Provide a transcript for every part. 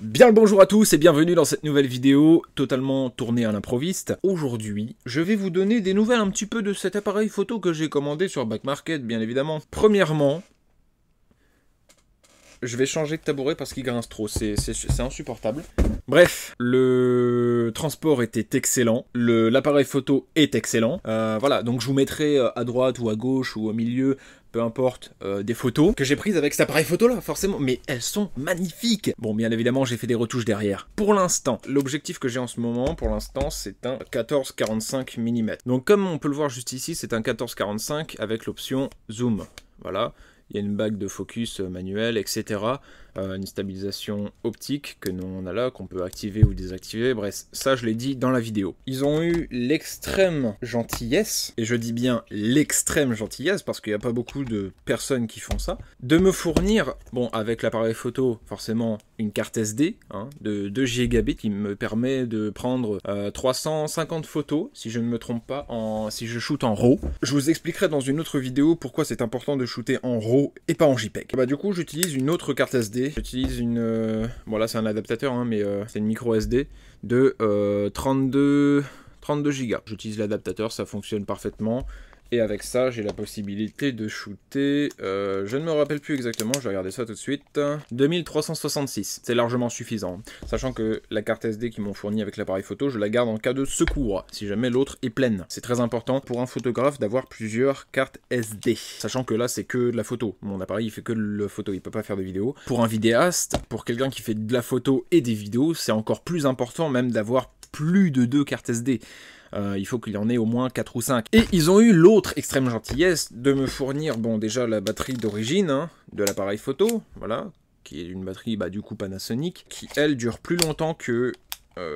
Bien le bonjour à tous et bienvenue dans cette nouvelle vidéo totalement tournée à l'improviste. Aujourd'hui, je vais vous donner des nouvelles un petit peu de cet appareil photo que j'ai commandé sur Back Market, bien évidemment. Premièrement, je vais changer de tabouret parce qu'il grince trop, c'est insupportable. Bref, le transport était excellent, l'appareil photo est excellent. Voilà, donc je vous mettrai à droite ou à gauche ou au milieu, peu importe, des photos que j'ai prises avec cet appareil photo là, forcément, mais elles sont magnifiques. Bon, bien évidemment, j'ai fait des retouches derrière. Pour l'instant, l'objectif que j'ai en ce moment, c'est un 14-45 mm. Donc comme on peut le voir juste ici, c'est un 14-45 avec l'option zoom. Voilà. Il y a une bague de focus manuel, etc. Une stabilisation optique que nous on a là, qu'on peut activer ou désactiver. Bref, ça je l'ai dit dans la vidéo. Ils ont eu l'extrême gentillesse, et je dis bien l'extrême gentillesse parce qu'il n'y a pas beaucoup de personnes qui font ça, de me fournir, bon avec l'appareil photo forcément, une carte SD de 2 Gb qui me permet de prendre 350 photos, si je ne me trompe pas, si je shoot en RAW. Je vous expliquerai dans une autre vidéo pourquoi c'est important de shooter en RAW et pas en JPEG. Bah du coup j'utilise une autre carte SD. J'utilise une... bon là c'est un adaptateur, mais c'est une micro SD de 32 Go. J'utilise l'adaptateur, ça fonctionne parfaitement. Et avec ça, j'ai la possibilité de shooter, je ne me rappelle plus exactement, je vais regarder ça tout de suite, 2366, c'est largement suffisant. Sachant que la carte SD qu'ils m'ont fournie avec l'appareil photo, je la garde en cas de secours, si jamais l'autre est pleine. C'est très important pour un photographe d'avoir plusieurs cartes SD. Sachant que là, c'est que de la photo. Mon appareil, il fait que de la photo, il peut pas faire de vidéo. Pour un vidéaste, pour quelqu'un qui fait de la photo et des vidéos, c'est encore plus important même d'avoir plus de 2 cartes SD. Il faut qu'il y en ait au moins 4 ou 5. Et ils ont eu l'autre extrême gentillesse de me fournir, bon déjà la batterie d'origine de l'appareil photo, voilà, qui est une batterie du coup Panasonic, qui elle dure plus longtemps que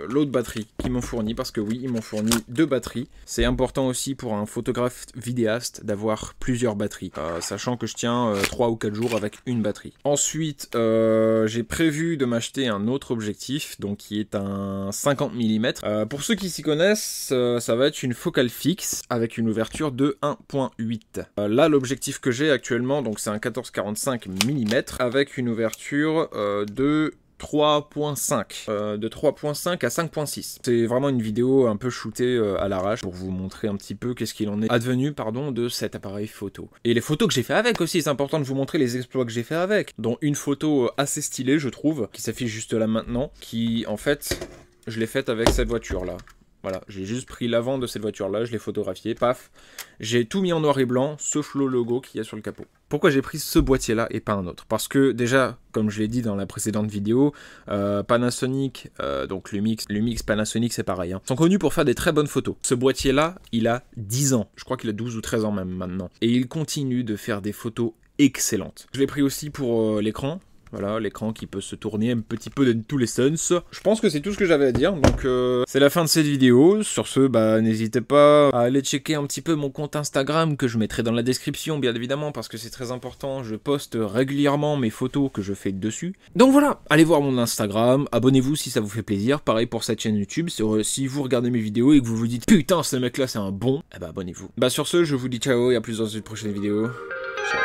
l'autre batterie qu'ils m'ont fourni, parce que oui, ils m'ont fourni 2 batteries. C'est important aussi pour un photographe vidéaste d'avoir plusieurs batteries, sachant que je tiens 3 ou 4 jours avec une batterie. Ensuite, j'ai prévu de m'acheter un autre objectif, donc qui est un 50 mm. Pour ceux qui s'y connaissent, ça va être une focale fixe avec une ouverture de 1.8. Là, l'objectif que j'ai actuellement, donc c'est un 14-45 mm avec une ouverture de 3.5 de 3.5 à 5.6. C'est vraiment une vidéo un peu shootée à l'arrache pour vous montrer un petit peu qu'est-ce qu'il en est advenu de cet appareil photo. Et les photos que j'ai fait avec aussi, c'est important de vous montrer les exploits que j'ai fait avec. Dont une photo assez stylée je trouve, qui s'affiche juste là maintenant, qui en fait, je l'ai faite avec cette voiture là. Voilà, j'ai juste pris l'avant de cette voiture-là, je l'ai photographié, paf. J'ai tout mis en noir et blanc, sauf le logo qu'il y a sur le capot. Pourquoi j'ai pris ce boîtier-là et pas un autre? Parce que déjà, comme je l'ai dit dans la précédente vidéo, Panasonic, donc Lumix Panasonic c'est pareil, sont connus pour faire des très bonnes photos. Ce boîtier-là, il a 10 ans, je crois qu'il a 12 ou 13 ans même maintenant. Et il continue de faire des photos excellentes. Je l'ai pris aussi pour l'écran. Voilà, l'écran qui peut se tourner un petit peu dans tous les sens. Je pense que c'est tout ce que j'avais à dire, donc c'est la fin de cette vidéo. Sur ce, n'hésitez pas à aller checker un petit peu mon compte Instagram que je mettrai dans la description, bien évidemment, parce que c'est très important. Je poste régulièrement mes photos que je fais dessus. Donc voilà, allez voir mon Instagram, abonnez-vous si ça vous fait plaisir. Pareil pour cette chaîne YouTube, si vous regardez mes vidéos et que vous vous dites « Putain, ce mec-là, c'est un bon », abonnez-vous. Sur ce, je vous dis ciao et à plus dans une prochaine vidéo. Ciao.